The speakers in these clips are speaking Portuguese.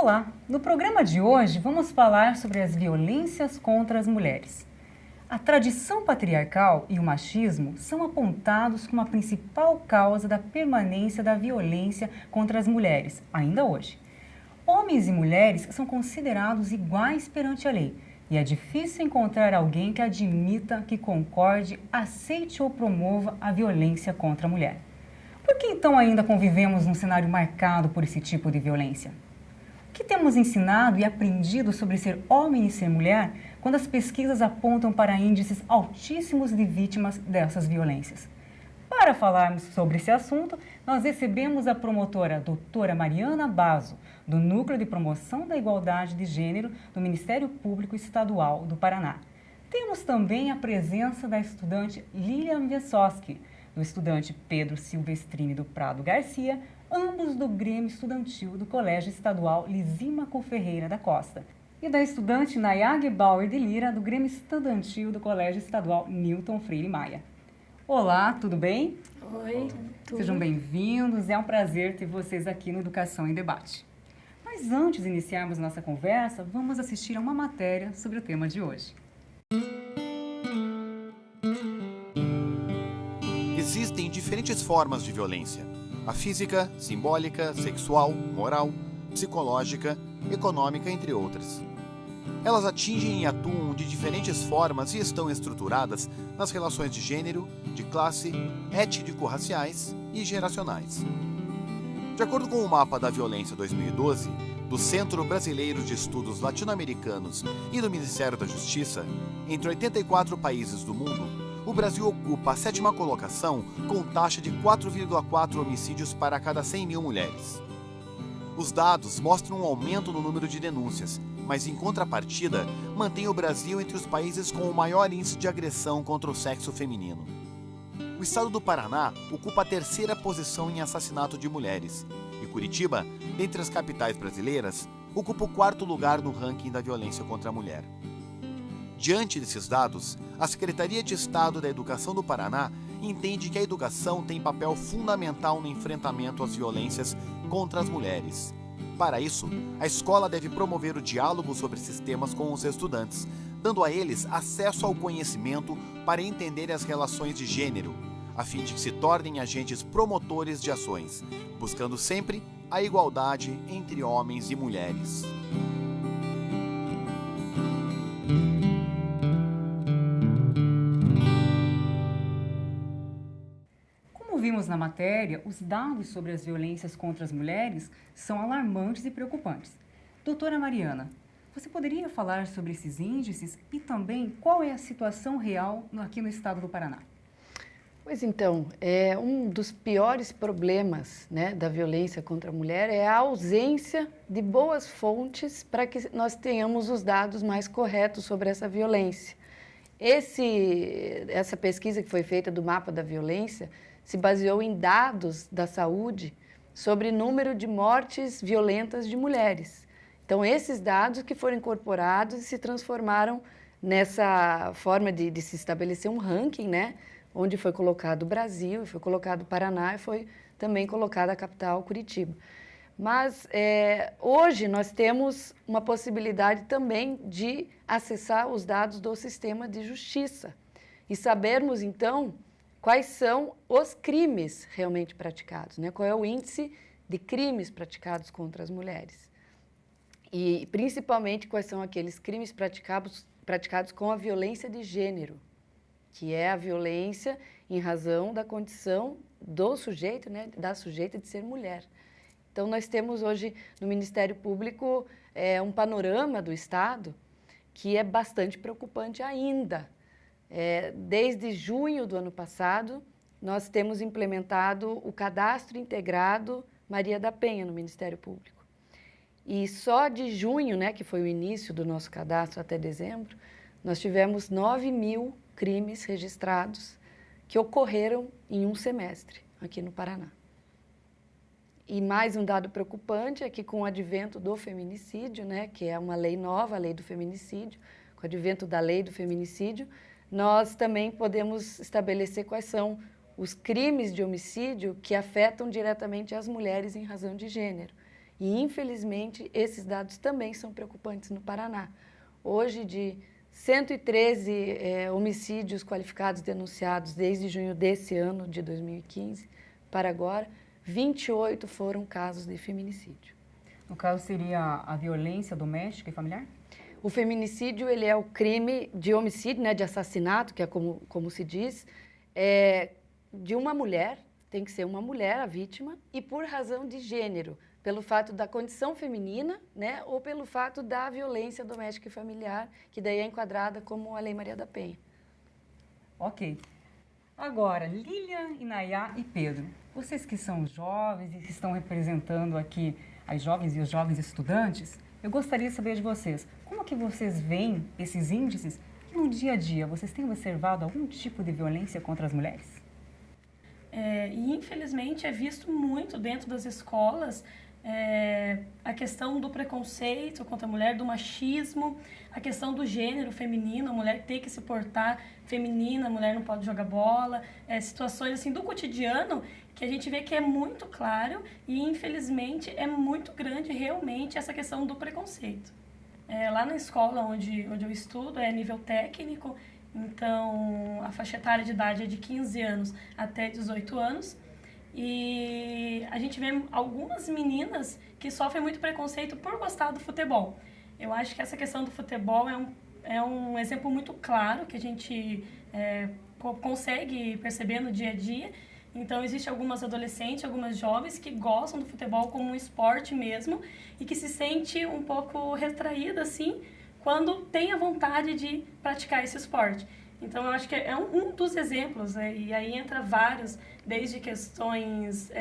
Olá! No programa de hoje vamos falar sobre as violências contra as mulheres. A tradição patriarcal e o machismo são apontados como a principal causa da permanência da violência contra as mulheres, ainda hoje. Homens e mulheres são considerados iguais perante a lei e é difícil encontrar alguém que admita, que concorde, aceite ou promova a violência contra a mulher. Por que então ainda convivemos num cenário marcado por esse tipo de violência? O que temos ensinado e aprendido sobre ser homem e ser mulher quando as pesquisas apontam para índices altíssimos de vítimas dessas violências? Para falarmos sobre esse assunto, nós recebemos a promotora doutora Mariana Basso, do Núcleo de Promoção da Igualdade de Gênero do Ministério Público Estadual do Paraná. Temos também a presença da estudante Lilian Vessoski, do estudante Pedro Silvestrini do Prado Garcia, ambos do Grêmio Estudantil do Colégio Estadual Lisímaco Ferreira da Costa, e da estudante Nayag Bauer de Lira, do Grêmio Estudantil do Colégio Estadual Newton Freire Maia. Olá, tudo bem? Oi, tudo. Sejam bem-vindos, é um prazer ter vocês aqui no Educação em Debate. Mas antes de iniciarmos nossa conversa, vamos assistir a uma matéria sobre o tema de hoje. Existem diferentes formas de violência: a física, simbólica, sexual, moral, psicológica, econômica, entre outras. Elas atingem e atuam de diferentes formas e estão estruturadas nas relações de gênero, de classe, étnico-raciais e geracionais. De acordo com o Mapa da Violência 2012, do Centro Brasileiro de Estudos Latino-Americanos e do Ministério da Justiça, entre 84 países do mundo, o Brasil ocupa a 7ª colocação com taxa de 4,4 homicídios para cada 100 mil mulheres. Os dados mostram um aumento no número de denúncias, mas em contrapartida, mantém o Brasil entre os países com o maior índice de agressão contra o sexo feminino. O estado do Paraná ocupa a 3ª posição em assassinato de mulheres, e Curitiba, dentre as capitais brasileiras, ocupa o 4º lugar no ranking da violência contra a mulher. Diante desses dados, a Secretaria de Estado da Educação do Paraná entende que a educação tem papel fundamental no enfrentamento às violências contra as mulheres. Para isso, a escola deve promover o diálogo sobre esses temas com os estudantes, dando a eles acesso ao conhecimento para entender as relações de gênero, a fim de que se tornem agentes promotores de ações, buscando sempre a igualdade entre homens e mulheres. Vimos na matéria, os dados sobre as violências contra as mulheres são alarmantes e preocupantes. Doutora Mariana, você poderia falar sobre esses índices e também qual é a situação real aqui no estado do Paraná? Pois então, um dos piores problemas, né, da violência contra a mulher é a ausência de boas fontes para que nós tenhamos os dados mais corretos sobre essa violência. Essa pesquisa que foi feita do Mapa da Violência se baseou em dados da saúde sobre número de mortes violentas de mulheres. Então, esses dados que foram incorporados e se transformaram nessa forma de se estabelecer um ranking, né? Onde foi colocado o Brasil, foi colocado o Paraná e foi também colocada a capital, Curitiba. Mas hoje nós temos uma possibilidade também de acessar os dados do sistema de justiça e sabermos, então, quais são os crimes realmente praticados, né? Qual é o índice de crimes praticados contra as mulheres. E, principalmente, quais são aqueles crimes praticados com a violência de gênero, que é a violência em razão da condição do sujeito, né? Da sujeita de ser mulher. Então, nós temos hoje no Ministério Público um panorama do Estado que é bastante preocupante ainda. Desde junho do ano passado, nós temos implementado o Cadastro Integrado Maria da Penha no Ministério Público. E só de junho, né, que foi o início do nosso cadastro até dezembro, nós tivemos 9.000 crimes registrados que ocorreram em um semestre aqui no Paraná. E mais um dado preocupante é que com o advento do feminicídio, né, que é uma lei nova, a lei do feminicídio, com o advento da lei do feminicídio, nós também podemos estabelecer quais são os crimes de homicídio que afetam diretamente as mulheres em razão de gênero. E, infelizmente, esses dados também são preocupantes no Paraná. Hoje, de 113 homicídios qualificados denunciados desde junho desse ano, de 2015, para agora, 28 foram casos de feminicídio. No caso, seria a violência doméstica e familiar? O feminicídio, ele é o crime de homicídio, né, de assassinato, que é como se diz, de uma mulher, tem que ser uma mulher a vítima, e por razão de gênero, pelo fato da condição feminina, né, ou pelo fato da violência doméstica e familiar, que daí é enquadrada como a Lei Maria da Penha. Ok. Agora, Lilian, Inayá e Pedro, vocês que são jovens e que estão representando aqui as jovens e os jovens estudantes, eu gostaria de saber de vocês, como que vocês veem esses índices no dia a dia? Vocês têm observado algum tipo de violência contra as mulheres? E infelizmente é visto muito dentro das escolas a questão do preconceito contra a mulher, do machismo, a questão do gênero feminino, a mulher ter que se portar feminina, a mulher não pode jogar bola, situações assim do cotidiano que a gente vê que é muito claro e infelizmente é muito grande realmente essa questão do preconceito. Lá na escola onde eu estudo é nível técnico, então a faixa etária de idade é de 15 anos até 18 anos. E a gente vê algumas meninas que sofrem muito preconceito por gostar do futebol. Eu acho que essa questão do futebol é um exemplo muito claro que a gente consegue perceber no dia a dia. Então, existem algumas adolescentes, algumas jovens que gostam do futebol como um esporte mesmo e que se sente um pouco retraída, assim, quando tem a vontade de praticar esse esporte. Então, eu acho que é um dos exemplos, e aí entra vários, desde questões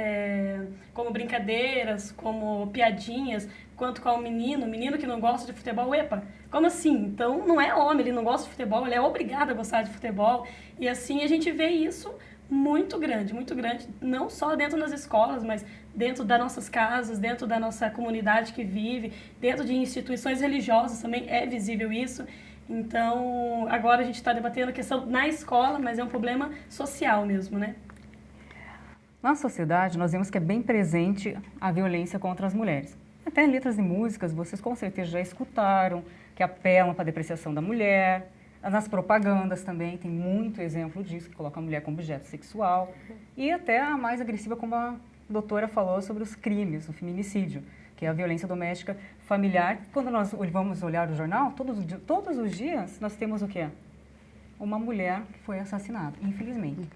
como brincadeiras, como piadinhas, quanto com o menino que não gosta de futebol, epa, como assim? Então, não é homem, ele não gosta de futebol, ele é obrigado a gostar de futebol, e assim a gente vê isso muito grande, não só dentro das escolas, mas dentro das nossas casas, dentro da nossa comunidade que vive, dentro de instituições religiosas também é visível isso. Então, agora a gente está debatendo a questão na escola, mas é um problema social mesmo, né? Na sociedade, nós vemos que é bem presente a violência contra as mulheres. Até em letras e músicas, vocês com certeza já escutaram, que apelam para a depreciação da mulher. Nas propagandas também tem muito exemplo disso, que coloca a mulher como objeto sexual. E até a mais agressiva, como a doutora falou, sobre os crimes, o feminicídio, que é a violência doméstica familiar. Quando nós vamos olhar o jornal, todos os dias nós temos o quê? Uma mulher que foi assassinada, infelizmente.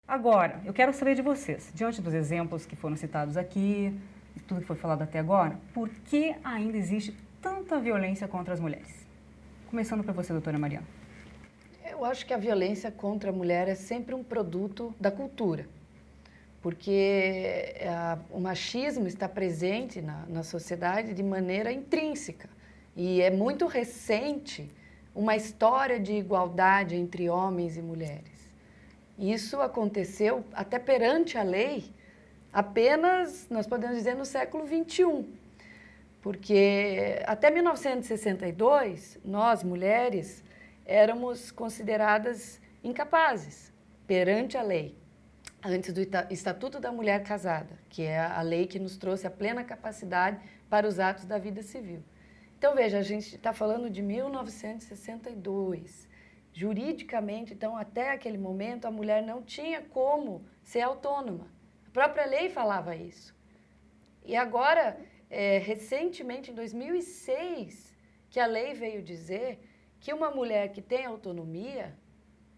Agora, eu quero saber de vocês, diante dos exemplos que foram citados aqui, e tudo que foi falado até agora, por que ainda existe tanta violência contra as mulheres? Começando para você, doutora Mariana. Eu acho que a violência contra a mulher é sempre um produto da cultura, porque o machismo está presente na sociedade de maneira intrínseca e é muito recente uma história de igualdade entre homens e mulheres. Isso aconteceu até perante a lei apenas, nós podemos dizer, no século XXI. Porque até 1962, nós, mulheres, éramos consideradas incapazes perante a lei, antes do Estatuto da Mulher Casada, que é a lei que nos trouxe a plena capacidade para os atos da vida civil. Então, veja, a gente está falando de 1962. Juridicamente, então, até aquele momento, a mulher não tinha como ser autônoma. A própria lei falava isso. E agora, recentemente, em 2006, que a lei veio dizer que uma mulher que tem autonomia,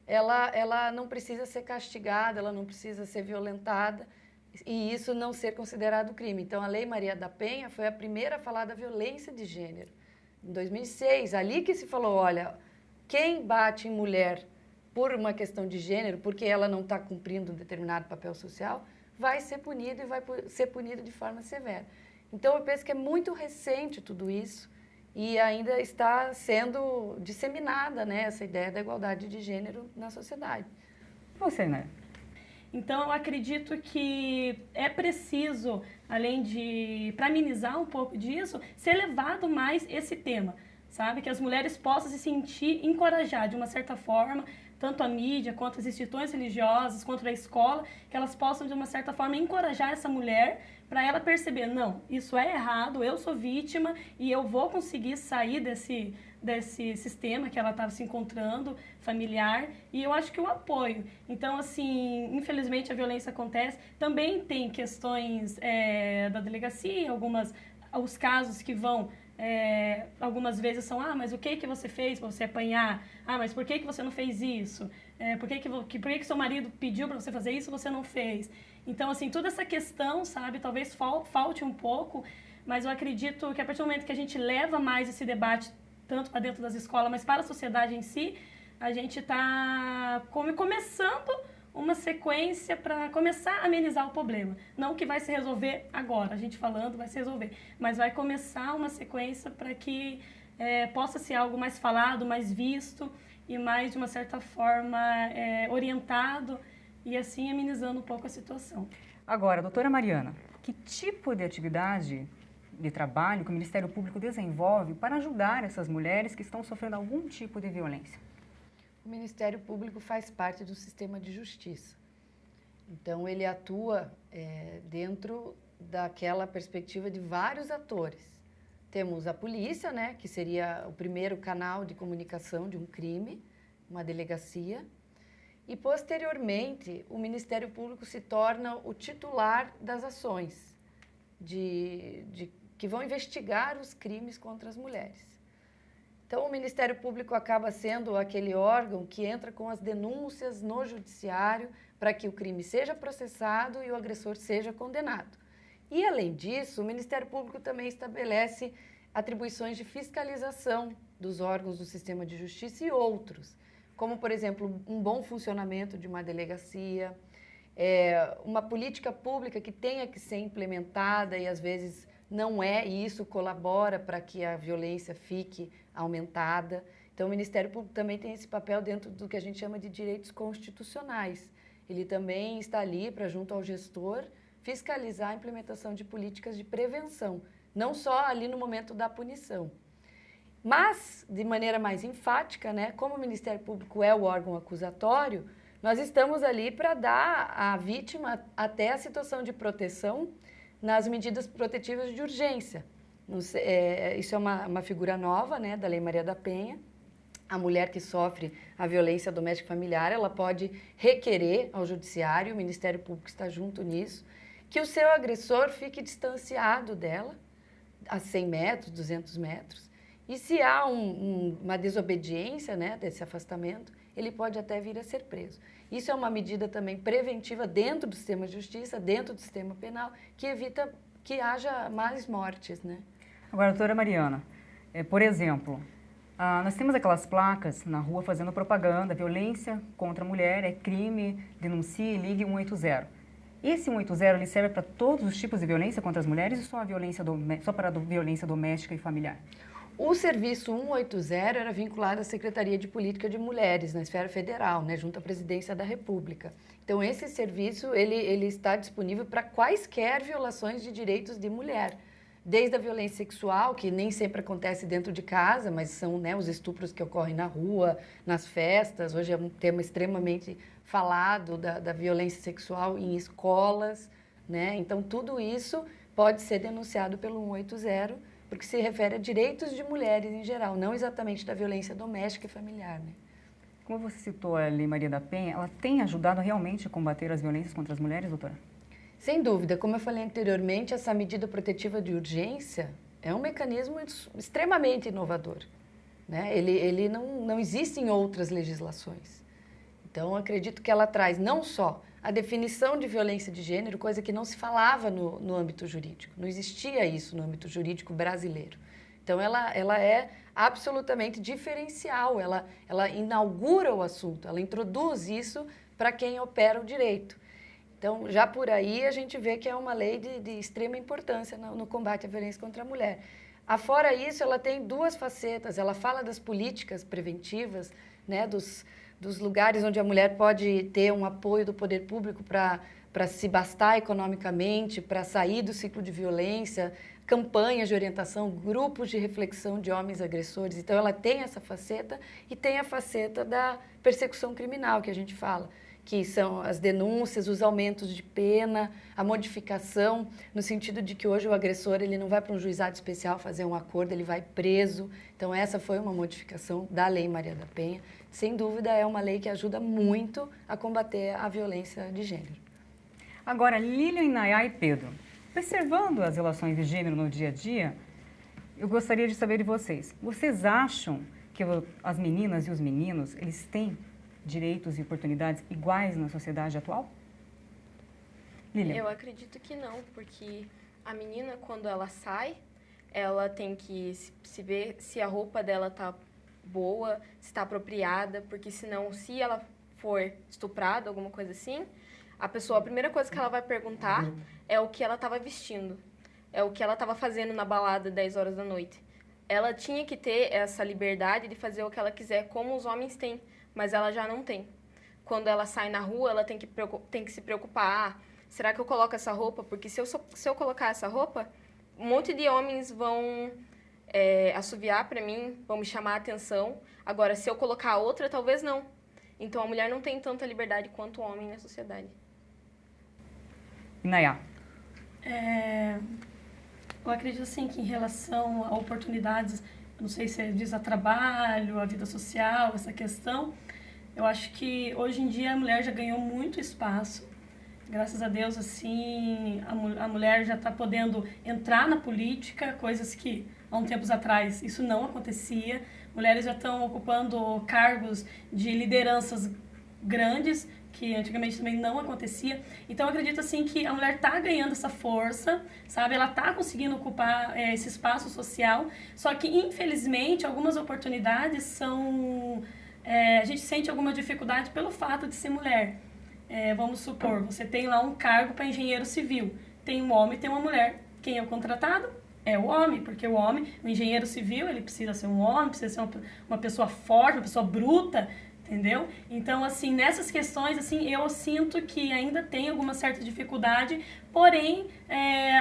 ela não precisa ser castigada, ela não precisa ser violentada, e isso não ser considerado crime. Então, a Lei Maria da Penha foi a primeira a falar da violência de gênero. Em 2006, ali que se falou, olha, quem bate em mulher por uma questão de gênero, porque ela não está cumprindo um determinado papel social, vai ser punido e vai ser punido de forma severa. Então, eu penso que é muito recente tudo isso e ainda está sendo disseminada, né, essa ideia da igualdade de gênero na sociedade. Você, né? Então, eu acredito que é preciso, além de, para amenizar um pouco disso, ser levado mais esse tema, sabe? Que as mulheres possam se sentir encorajadas, de uma certa forma, tanto a mídia, quanto as instituições religiosas, quanto a escola, que elas possam, de uma certa forma, encorajar essa mulher para ela perceber, não, isso é errado, eu sou vítima e eu vou conseguir sair desse sistema que ela estava se encontrando, familiar, e eu acho que o apoio. Então, assim, infelizmente a violência acontece, também tem questões da delegacia, os casos que vão, algumas vezes são, mas o que você fez para você apanhar? Mas por que você não fez isso? Por que seu marido pediu para você fazer isso e você não fez? Então, assim, toda essa questão, sabe, talvez falte um pouco, mas eu acredito que a partir do momento que a gente leva mais esse debate, tanto para dentro das escolas, mas para a sociedade em si, a gente está começando uma sequência para começar a amenizar o problema. Não que vai se resolver agora, a gente falando vai se resolver, mas vai começar uma sequência para que possa ser algo mais falado, mais visto e mais, de uma certa forma, orientado e assim amenizando um pouco a situação. Agora, doutora Mariana, que tipo de atividade de trabalho que o Ministério Público desenvolve para ajudar essas mulheres que estão sofrendo algum tipo de violência? O Ministério Público faz parte do sistema de justiça. Então, ele atua dentro daquela perspectiva de vários atores. Temos a polícia, né, que seria o primeiro canal de comunicação de um crime, uma delegacia. E, posteriormente, o Ministério Público se torna o titular das ações que vão investigar os crimes contra as mulheres. Então, o Ministério Público acaba sendo aquele órgão que entra com as denúncias no judiciário para que o crime seja processado e o agressor seja condenado. E, além disso, o Ministério Público também estabelece atribuições de fiscalização dos órgãos do sistema de justiça e outros, como, por exemplo, um bom funcionamento de uma delegacia, uma política pública que tenha que ser implementada e, às vezes, não é, e isso colabora para que a violência fique aumentada. Então, o Ministério Público também tem esse papel dentro do que a gente chama de direitos constitucionais. Ele também está ali para, junto ao gestor, fiscalizar a implementação de políticas de prevenção, não só ali no momento da punição. Mas, de maneira mais enfática, né, como o Ministério Público é o órgão acusatório, nós estamos ali para dar à vítima até a situação de proteção nas medidas protetivas de urgência. Isso é uma figura nova, né, da Lei Maria da Penha. A mulher que sofre a violência doméstica familiar, ela pode requerer ao judiciário, o Ministério Público está junto nisso, que o seu agressor fique distanciado dela, a 100 metros, 200 metros. E se há uma desobediência, né, desse afastamento, ele pode até vir a ser preso. Isso é uma medida também preventiva dentro do sistema de justiça, dentro do sistema penal, que evita que haja mais mortes, né? Agora, doutora Mariana, por exemplo, nós temos aquelas placas na rua fazendo propaganda, violência contra a mulher é crime, denuncie, ligue 180. Esse 180 ele serve para todos os tipos de violência contra as mulheres ou só para a violência doméstica e familiar? O serviço 180 era vinculado à Secretaria de Política de Mulheres, na esfera federal, né, junto à Presidência da República. Então, esse serviço ele está disponível para quaisquer violações de direitos de mulher, desde a violência sexual, que nem sempre acontece dentro de casa, mas são, né, os estupros que ocorrem na rua, nas festas. Hoje é um tema extremamente falado da violência sexual em escolas, né? Então, tudo isso pode ser denunciado pelo 180, porque se refere a direitos de mulheres em geral, não exatamente da violência doméstica e familiar, né? Como você citou a Lei Maria da Penha, ela tem ajudado realmente a combater as violências contra as mulheres, doutora? Sem dúvida. Como eu falei anteriormente, essa medida protetiva de urgência é um mecanismo extremamente inovador, né? Ele não existe em outras legislações. Então, acredito que ela traz não só a definição de violência de gênero, coisa que não se falava no âmbito jurídico. Não existia isso no âmbito jurídico brasileiro. Então, ela é absolutamente diferencial, ela inaugura o assunto, ela introduz isso para quem opera o direito. Então, já por aí, a gente vê que é uma lei de extrema importância no combate à violência contra a mulher. Afora isso, ela tem duas facetas. Ela fala das políticas preventivas, né, dos lugares onde a mulher pode ter um apoio do poder público para se bastar economicamente, para sair do ciclo de violência, campanhas de orientação, grupos de reflexão de homens agressores. Então, ela tem essa faceta e tem a faceta da persecução criminal, que a gente fala, que são as denúncias, os aumentos de pena, a modificação, no sentido de que hoje o agressor ele não vai para um juizado especial fazer um acordo, ele vai preso. Então, essa foi uma modificação da Lei Maria da Penha. Sem dúvida, é uma lei que ajuda muito a combater a violência de gênero. Agora, Lilian, Nayá e Pedro, observando as relações de gênero no dia a dia, eu gostaria de saber de vocês. Vocês acham que as meninas e os meninos, eles têm direitos e oportunidades iguais na sociedade atual? Lilian. Eu acredito que não, porque a menina, quando ela sai, ela tem que se ver se a roupa dela tá boa, se está apropriada, porque senão, se ela for estuprada, alguma coisa assim, a primeira coisa que ela vai perguntar é o que ela estava vestindo, é o que ela estava fazendo na balada 10 horas da noite. Ela tinha que ter essa liberdade de fazer o que ela quiser, como os homens têm, mas ela já não tem. Quando ela sai na rua, ela tem que se preocupar, será que eu coloco essa roupa? Porque se eu colocar essa roupa, um monte de homens vão assoviar para mim, vão me chamar a atenção. Agora, se eu colocar outra, talvez não. Então, a mulher não tem tanta liberdade quanto o homem na sociedade. Nayá. Eu acredito, assim, que em relação a oportunidades, não sei se diz a trabalho, a vida social, essa questão, eu acho que hoje em dia a mulher já ganhou muito espaço. Graças a Deus, assim, a mulher já está podendo entrar na política, coisas que há uns tempos atrás isso não acontecia. Mulheres já estão ocupando cargos de lideranças grandes, que antigamente também não acontecia. Então, eu acredito, assim, que a mulher está ganhando essa força, sabe? Ela está conseguindo ocupar esse espaço social, só que, infelizmente, algumas oportunidades são... a gente sente alguma dificuldade pelo fato de ser mulher. Vamos supor, você tem lá um cargo para engenheiro civil. Tem um homem e tem uma mulher. Quem é o contratado? É o homem, porque o engenheiro civil, ele precisa ser um homem, precisa ser uma pessoa forte, uma pessoa bruta, entendeu? Então, assim, nessas questões, assim, eu sinto que ainda tem alguma certa dificuldade, porém,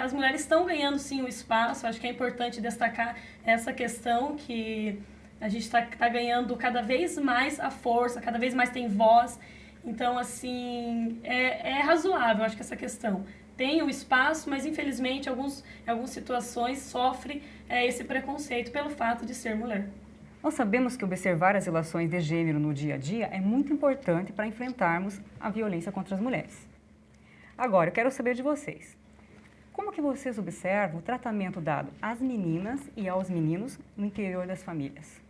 as mulheres estão ganhando, sim, o espaço. Acho que é importante destacar essa questão que a gente está ganhando cada vez mais a força, cada vez mais tem voz. Então, assim, é razoável, acho que essa questão. Tem o espaço, mas, infelizmente, em algumas situações sofre esse preconceito pelo fato de ser mulher. Nós sabemos que observar as relações de gênero no dia a dia é muito importante para enfrentarmos a violência contra as mulheres. Agora, eu quero saber de vocês. Como que vocês observam o tratamento dado às meninas e aos meninos no interior das famílias?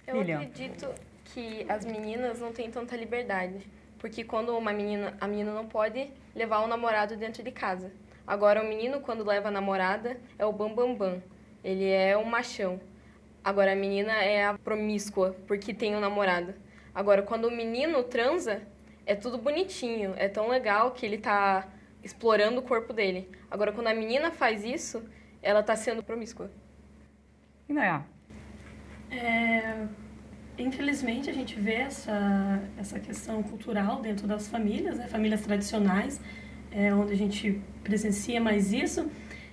Eu acredito que as meninas não têm tanta liberdade, porque quando a menina não pode levar o namorado dentro de casa. Agora, o menino, quando leva a namorada, é o bambambam, ele é um machão. Agora, a menina é a promíscua, porque tem um namorado. Agora, quando o menino transa, é tudo bonitinho, é tão legal que ele tá explorando o corpo dele. Agora, quando a menina faz isso, ela tá sendo promíscua. E Nayá? Infelizmente, a gente vê essa questão cultural dentro das famílias, né? Famílias tradicionais, onde a gente presencia mais isso.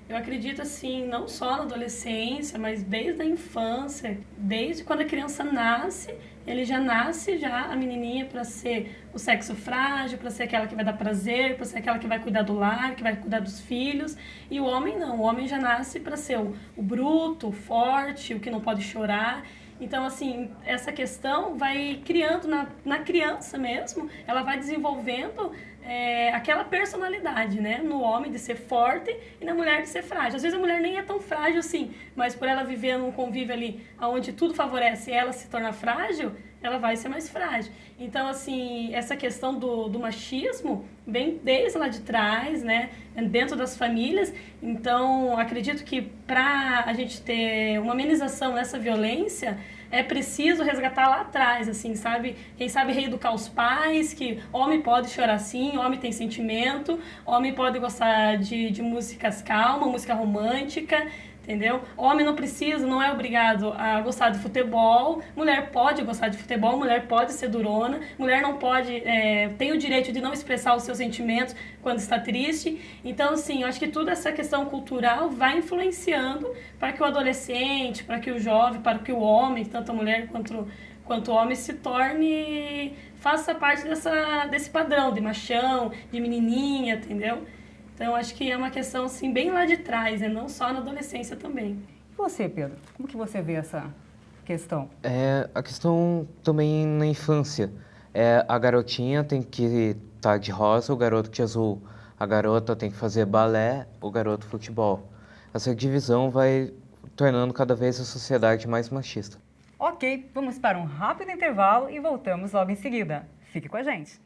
Eu acredito, assim, não só na adolescência, mas desde a infância, desde quando a criança nasce, ele já nasce a menininha para ser o sexo frágil, para ser aquela que vai dar prazer, para ser aquela que vai cuidar do lar, que vai cuidar dos filhos. E o homem não, o homem já nasce para ser o bruto, o forte, o que não pode chorar. Então, assim, essa questão vai criando na criança mesmo, ela vai desenvolvendo aquela personalidade, né? No homem de ser forte e na mulher de ser frágil. Às vezes a mulher nem é tão frágil assim, mas por ela viver num convívio ali onde tudo favorece ela se tornar frágil, ela vai ser mais frágil. Então, assim, essa questão do machismo vem desde lá de trás, né? Dentro das famílias. Então, acredito que para a gente ter uma amenização nessa violência, é preciso resgatar lá atrás, assim, sabe? Quem sabe reeducar os pais, que homem pode chorar sim, homem tem sentimento, homem pode gostar de músicas calmas, música romântica, entendeu? Homem não é obrigado a gostar de futebol, mulher pode gostar de futebol, mulher pode ser durona, mulher não pode, tem o direito de não expressar os seus sentimentos quando está triste. Então, assim, eu acho que toda essa questão cultural vai influenciando para que o adolescente, para que o jovem, para que o homem, tanto a mulher quanto homem se torne, faça parte desse padrão de machão, de menininha, entendeu? Então, acho que é uma questão, assim, bem lá de trás, né? Não só na adolescência também. E você, Pedro? Como que você vê essa questão? A questão também na infância. A garotinha tem que estar de rosa, o garoto de azul. A garota tem que fazer balé, o garoto futebol. Essa divisão vai tornando cada vez a sociedade mais machista. Ok, vamos para um rápido intervalo e voltamos logo em seguida. Fique com a gente.